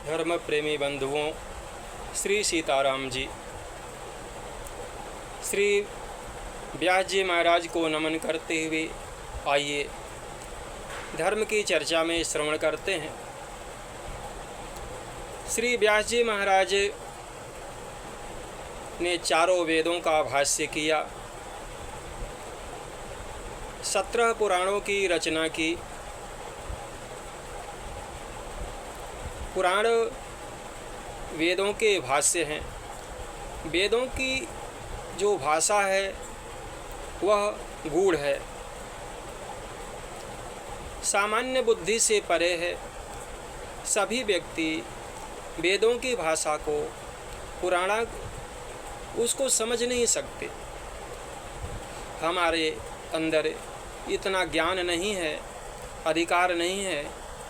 धर्म प्रेमी बंधुओं, श्री सीताराम जी। श्री व्यास जी महाराज को नमन करते हुए आइए धर्म की चर्चा में श्रवण करते हैं। श्री व्यास जी महाराज ने चारों वेदों का भाष्य किया, 17 पुराणों की रचना की। पुराण वेदों के भाष्य हैं। वेदों की जो भाषा है वह गूढ़ है, सामान्य बुद्धि से परे है। सभी व्यक्ति वेदों की भाषा को, पुराण उसको समझ नहीं सकते। हमारे अंदर इतना ज्ञान नहीं है, अधिकार नहीं है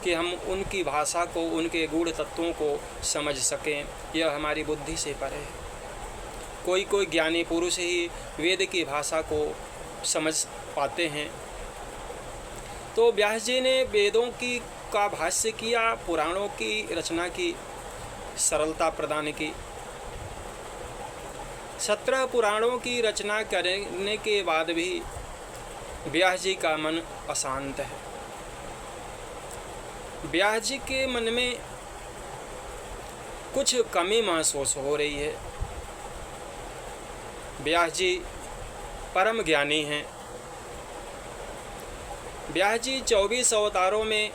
कि हम उनकी भाषा को, उनके गूढ़ तत्वों को समझ सकें। यह हमारी बुद्धि से परे है। कोई ज्ञानी पुरुष ही वेद की भाषा को समझ पाते हैं। तो व्यास जी ने वेदों की का भाष्य किया, पुराणों की रचना की, सरलता प्रदान की। 17 पुराणों की रचना करने के बाद भी व्यास जी का मन अशांत है। व्यास जी के मन में कुछ कमी महसूस हो रही है। व्यास जी परम ज्ञानी हैं। व्यास जी 24 अवतारों में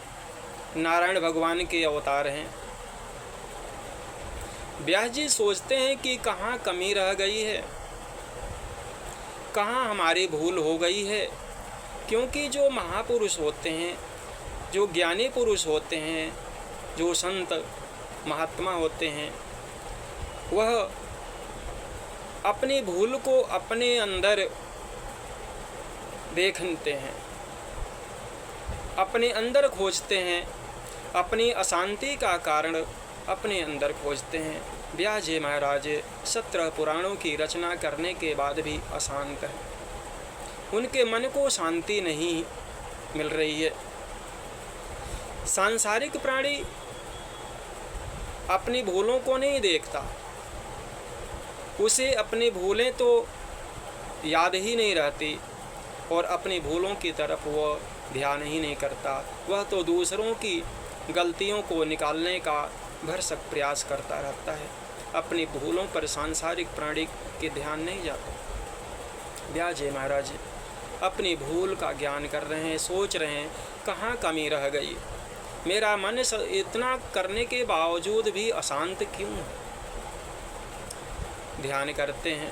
नारायण भगवान के अवतार हैं। व्यास जी सोचते हैं कि कहाँ कमी रह गई है, कहाँ हमारी भूल हो गई है। क्योंकि जो महापुरुष होते हैं, जो ज्ञानी पुरुष होते हैं, जो संत महात्मा होते हैं, वह अपनी भूल को अपने अंदर देखते हैं, अपने अंदर खोजते हैं, अपनी अशांति का कारण अपने अंदर खोजते हैं। व्यास जी महाराज 17 पुराणों की रचना करने के बाद भी अशांत है। उनके मन को शांति नहीं मिल रही है। सांसारिक प्राणी अपनी भूलों को नहीं देखता, उसे अपनी भूलें तो याद ही नहीं रहती और अपनी भूलों की तरफ वह ध्यान ही नहीं करता। वह तो दूसरों की गलतियों को निकालने का भरसक प्रयास करता रहता है। अपनी भूलों पर सांसारिक प्राणी के ध्यान नहीं जाता। व्यास जी महाराज अपनी भूल का ज्ञान कर रहे हैं, सोच रहे हैं कहाँ कमी रह गई। मेरा मन इतना करने के बावजूद भी अशांत क्यों है। ध्यान करते हैं।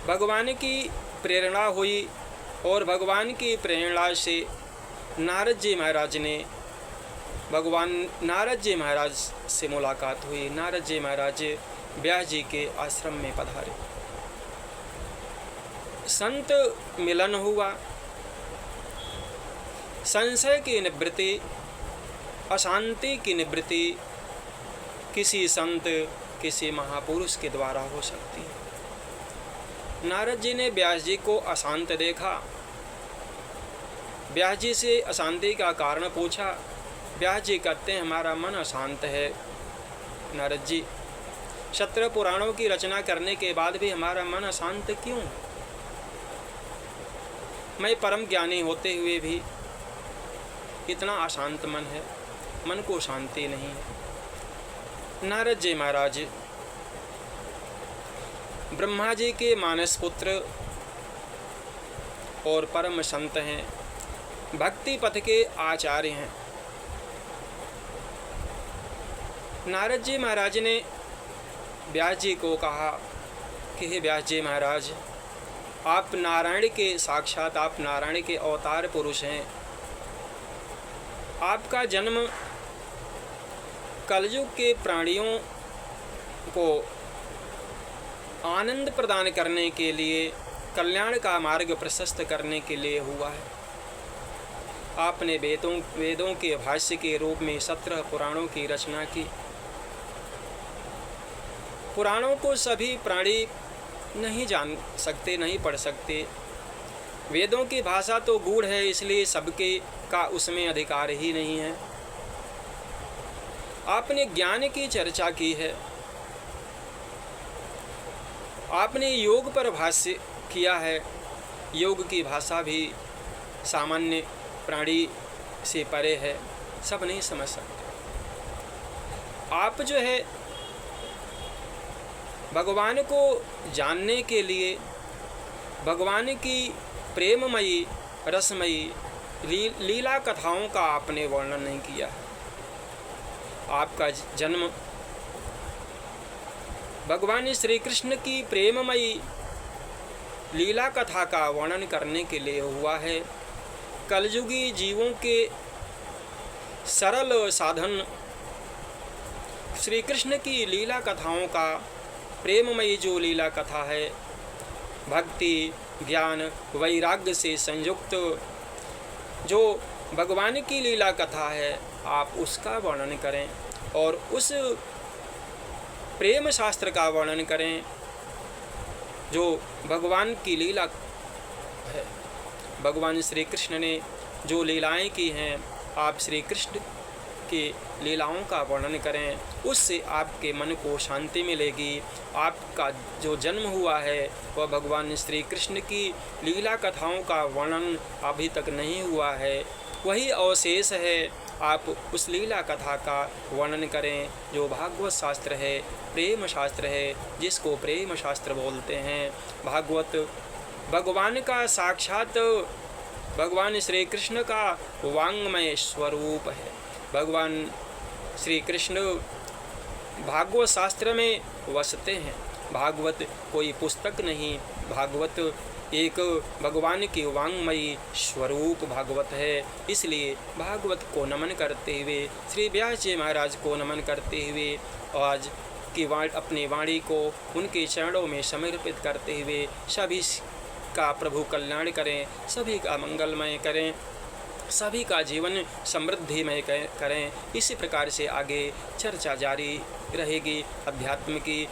भगवान की प्रेरणा हुई और भगवान की प्रेरणा से नारद जी महाराज ने, भगवान नारद जी महाराज से मुलाकात हुई। नारद जी महाराज व्यास जी के आश्रम में पधारे। संत मिलन हुआ। संशय की निवृत्ति, अशांति की निवृत्ति किसी संत, किसी महापुरुष के द्वारा हो सकती है। नारद जी ने व्यास जी को अशांत देखा। व्यास जी से अशांति का कारण पूछा। व्यास जी कहते हैं हमारा मन अशांत है नारद जी। 17 पुराणों की रचना करने के बाद भी हमारा मन अशांत क्यों? मैं परम ज्ञानी होते हुए भी इतना अशांत मन है, मन को शांति नहीं है। नारद जी महाराज ब्रह्मा जी के मानस पुत्र और परम संत हैं, भक्ति पथ के आचार्य हैं। नारद जी महाराज ने व्यास जी को कहा कि हे व्यास जी महाराज, आप नारायण के साक्षात, आप नारायण के अवतार पुरुष हैं। आपका जन्म कलयुग के प्राणियों को आनंद प्रदान करने के लिए, कल्याण का मार्ग प्रशस्त करने के लिए हुआ है। आपने वेदों के भाष्य के रूप में 17 पुराणों की रचना की। पुराणों को सभी प्राणी नहीं जान सकते, नहीं पढ़ सकते। वेदों की भाषा तो गूढ़ है, इसलिए सबके का उसमें अधिकार ही नहीं है। आपने ज्ञान की चर्चा की है, आपने योग पर भाष्य किया है। योग की भाषा भी सामान्य प्राणी से परे है, सब नहीं समझ सकते। आप जो है भगवान को जानने के लिए भगवान की प्रेममयी रसमयी लीला कथाओं का आपने वर्णन नहीं किया है। आपका जन्म भगवान श्री कृष्ण की प्रेममयी लीला कथा का वर्णन करने के लिए हुआ है। कलयुगी जीवों के सरल साधन श्री कृष्ण की लीला कथाओं का, प्रेममयी जो लीला कथा है, भक्ति ज्ञान वैराग्य से संयुक्त जो भगवान की लीला कथा है, आप उसका वर्णन करें और उस प्रेम शास्त्र का वर्णन करें जो भगवान की लीला है। भगवान श्री कृष्ण ने जो लीलाएं की हैं, आप श्री कृष्ण की लीलाओं का वर्णन करें, उससे आपके मन को शांति मिलेगी। आपका जो जन्म हुआ है वह भगवान श्री कृष्ण की लीला कथाओं का वर्णन अभी तक नहीं हुआ है, वही अवशेष है। आप उस लीला कथा का वर्णन करें जो भागवत शास्त्र है, प्रेम शास्त्र है, जिसको प्रेम शास्त्र बोलते हैं। भागवत भगवान का साक्षात भगवान श्री कृष्ण का वांग्मय स्वरूप है। भगवान श्री कृष्ण भागवत शास्त्र में वसते हैं। भागवत कोई पुस्तक नहीं, भागवत एक भगवान की वांग्मयी स्वरूप भागवत है। इसलिए भागवत को नमन करते हुए, श्री व्यास जी महाराज को नमन करते हुए आज की अपनी वाणी को उनके चरणों में समर्पित करते हुए सभी का प्रभु कल्याण करें, सभी का मंगलमय करें, सभी का जीवन समृद्धिमय करें। इसी प्रकार से आगे चर्चा जारी रहेगी अध्यात्म की।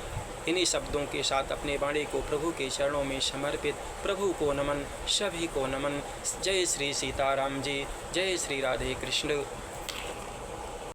इन्हीं शब्दों के साथ अपने वाणी को प्रभु के चरणों में समर्पित, प्रभु को नमन, सभी को नमन। जय श्री सीताराम जी, जय श्री राधे कृष्ण।